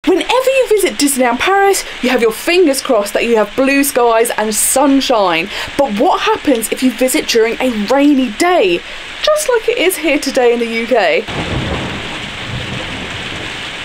Whenever you visit Disneyland Paris, you have your fingers crossed that you have blue skies and sunshine. But what happens if you visit during a rainy day? Just like it is here today in the UK.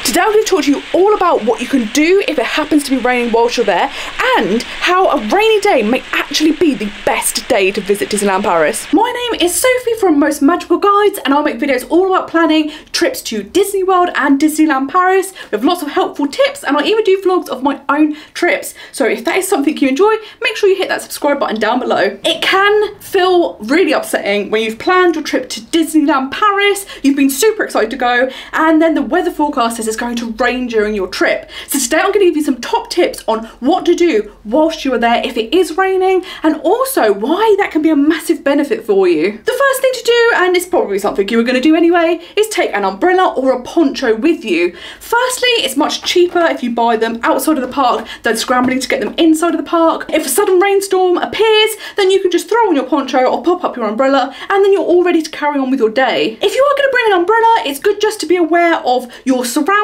Today I'm going to talk to you all about what you can do if it happens to be raining whilst you're there, and how a rainy day may actually be the best day to visit Disneyland Paris. My name is Sophie from Most Magical Guides, and I'll make videos all about planning trips to Disney World and Disneyland Paris with lots of helpful tips, and I'll even do vlogs of my own trips. So if that is something you enjoy, make sure you hit that subscribe button down below. It can feel really upsetting when you've planned your trip to Disneyland Paris, you've been super excited to go, and then the weather forecast says it's going to rain during your trip. So today I'm going to give you some top tips on what to do whilst you are there if it is raining, and also why that can be a massive benefit for you. The first thing to do, and it's probably something you were going to do anyway, is take an umbrella or a poncho with you. Firstly, it's much cheaper if you buy them outside of the park than scrambling to get them inside of the park. If a sudden rainstorm appears, then you can just throw on your poncho or pop up your umbrella, and then you're all ready to carry on with your day. If you are going to bring an umbrella, it's good just to be aware of your surroundings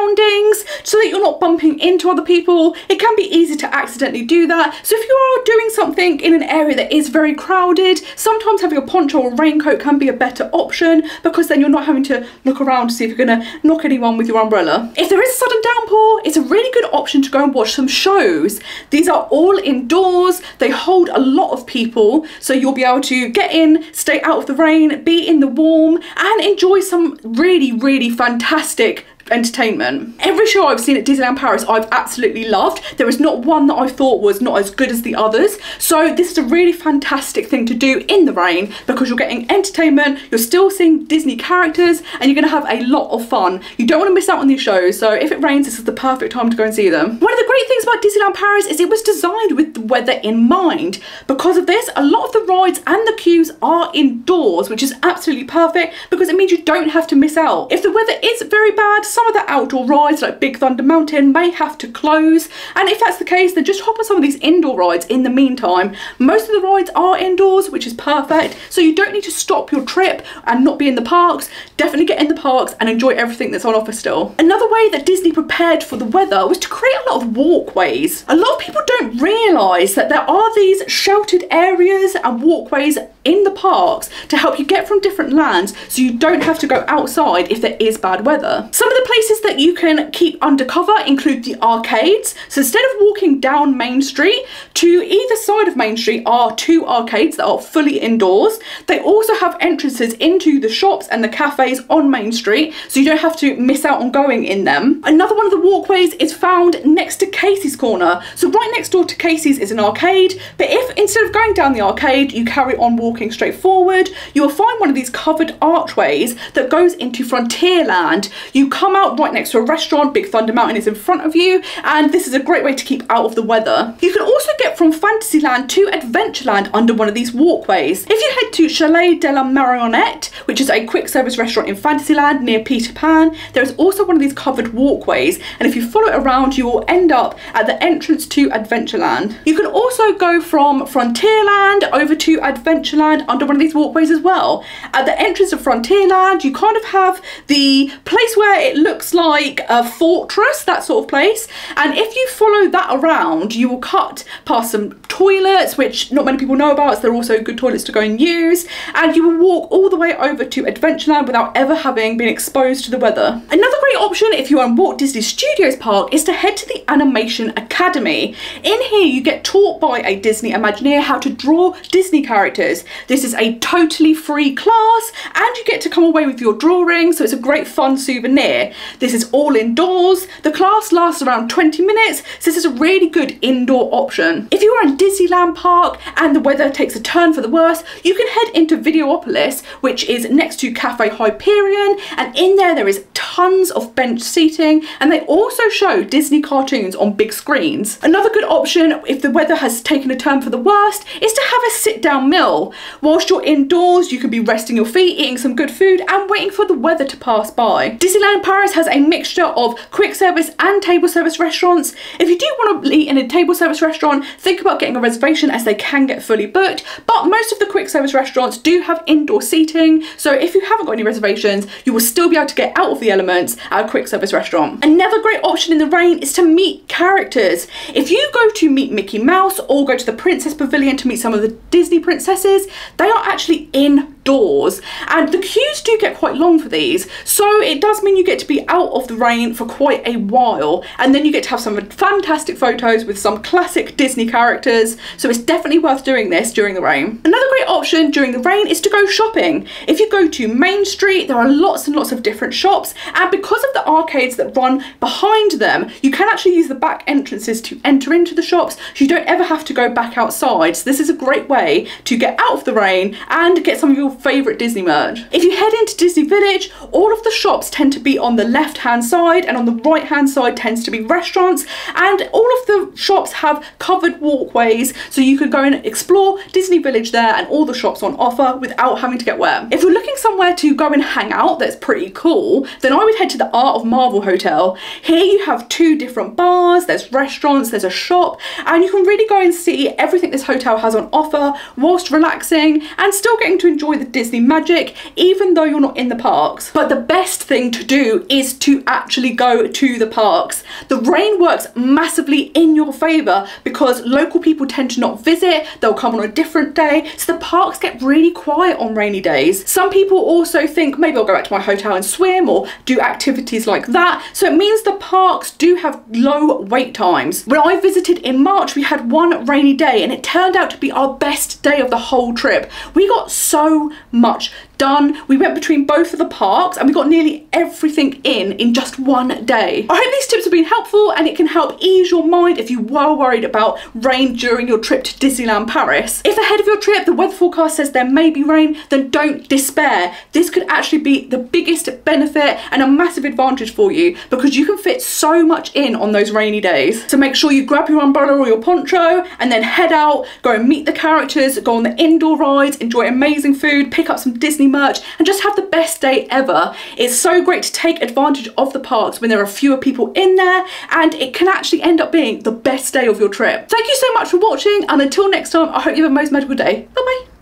so that you're not bumping into other people. It can be easy to accidentally do that. So if you are doing something in an area that is very crowded, sometimes having a poncho or raincoat can be a better option, because then you're not having to look around to see if you're going to knock anyone with your umbrella. If there is a sudden downpour, it's a really good option to go and watch some shows. These are all indoors, they hold a lot of people, so you'll be able to get in, stay out of the rain, be in the warm, and enjoy some really fantastic entertainment. Every show I've seen at Disneyland Paris I've absolutely loved. There is not one that I thought was not as good as the others. So this is a really fantastic thing to do in the rain, because you're getting entertainment, you're still seeing Disney characters, and you're going to have a lot of fun. You don't want to miss out on these shows, so if it rains, this is the perfect time to go and see them. One of the great things about Disneyland Paris is it was designed with the weather in mind. Because of this, a lot of the rides and the queues are indoors, which is absolutely perfect because it means you don't have to miss out. If the weather is very bad, some of the outdoor rides like Big Thunder Mountain may have to close, and if that's the case, then just hop on some of these indoor rides in the meantime. Most of the rides are indoors, which is perfect, so you don't need to stop your trip and not be in the parks. Definitely get in the parks and enjoy everything that's on offer still. Another way that Disney prepared for the weather was to create a lot of walkways. A lot of people don't realise that there are these sheltered areas and walkways in the parks to help you get from different lands, so you don't have to go outside if there is bad weather. Some of the places that you can keep undercover include the arcades. So instead of walking down Main Street, to either side of Main Street are two arcades that are fully indoors. They also have entrances into the shops and the cafes on Main Street, so you don't have to miss out on going in them. Another one of the walkways is found next to Casey's Corner. So right next door to Casey's is an arcade, but if instead of going down the arcade you carry on walking straight forward, you will find one of these covered archways that goes into Frontierland. You come out right next to a restaurant, Big Thunder Mountain is in front of you, and this is a great way to keep out of the weather. You can also get from Fantasyland to Adventureland under one of these walkways. If you head to Chalet de la Marionnette, which is a quick service restaurant in Fantasyland near Peter Pan, there is also one of these covered walkways, and if you follow it around you will end up at the entrance to Adventureland. You can also go from Frontierland over to Adventureland under one of these walkways as well. At the entrance of Frontierland you kind of have the place where it looks like a fortress, that sort of place, and if you follow that around you will cut past some toilets, which not many people know about, so they're also good toilets to go and use, and you will walk all the way over to Adventureland without ever having been exposed to the weather. Another great option if you're in Walt Disney Studios Park is to head to the Animation Academy. In here you get taught by a Disney Imagineer how to draw Disney characters. This is a totally free class, and you get to come away with your drawing, so it's a great fun souvenir. This is all indoors. The class lasts around 20 minutes, so this is a really good indoor option. If you are in Disneyland Park and the weather takes a turn for the worse, you can head into Videopolis, which is next to Cafe Hyperion, and in there is tons of bench seating, and they also show Disney cartoons on big screens. Another good option, if the weather has taken a turn for the worst, is to have a sit-down meal. Whilst you're indoors, you could be resting your feet, eating some good food, and waiting for the weather to pass by. Disneyland Paris has a mixture of quick service and table service restaurants. If you do want to eat in a table service restaurant, think about getting a reservation as they can get fully booked, but most of the quick service restaurants do have indoor seating, so if you haven't got any reservations, you will still be able to get out of the elements at a quick service restaurant. Another great option in the rain is to meet characters. If you go to meet Mickey Mouse or go to the Princess Pavilion to meet some of the Disney princesses, they are actually indoors, and the queues do get quite long for these, so it does mean you get to be out of the rain for quite a while, and then you get to have some fantastic photos with some classic Disney characters, so it's definitely worth doing this during the rain. Another great option during the rain is to go shopping. If you go to Main Street, there are lots and lots of different shops, and because of the arcades that run behind them, you can actually use the back entrances to enter into the shops, so you don't ever have to go back outside. So this is a great way to get out of the rain and get some of your favourite Disney merch. If you head into Disney Village, all of the shops tend to be on the left hand side, and on the right hand side tends to be restaurants, and all of the shops have covered walkways, so you could go and explore Disney Village there and all the shops on offer without having to get wet. If you're looking somewhere to go and hang out that's pretty cool, then I would head to the Art of Marvel Hotel. Here you have 2 different bars, there's restaurants, there's a shop, and you can really go and see everything this hotel has on offer whilst relaxing and still getting to enjoy the Disney magic even though you're not in the parks. But the best thing to do is to actually go to the parks. The rain works massively in your favour because local people tend to not visit, they'll come on a different day, so the parks get really quiet on rainy days. Some people also think maybe I'll go back to my hotel and swim or do activities like that, so it means the parks do have low wait times. When I visited in March, we had one rainy day and it turned out to be our best day of the whole trip. We got so much done. We went between both of the parks and we got nearly everything in just one day. I hope these tips have been helpful and it can help ease your mind if you were worried about rain during your trip to Disneyland Paris. If ahead of your trip the weather forecast says there may be rain, then don't despair. This could actually be the biggest benefit and a massive advantage for you because you can fit so much in on those rainy days. So make sure you grab your umbrella or your poncho and then head out, go and meet the characters, go on the indoor rides, enjoy amazing food, pick up some Disney merch, and just have the best day ever. It's so great to take advantage of the parks when there are fewer people in there, and it can actually end up being the best day of your trip. Thank you so much for watching, and until next time, I hope you have a most magical day. Bye bye.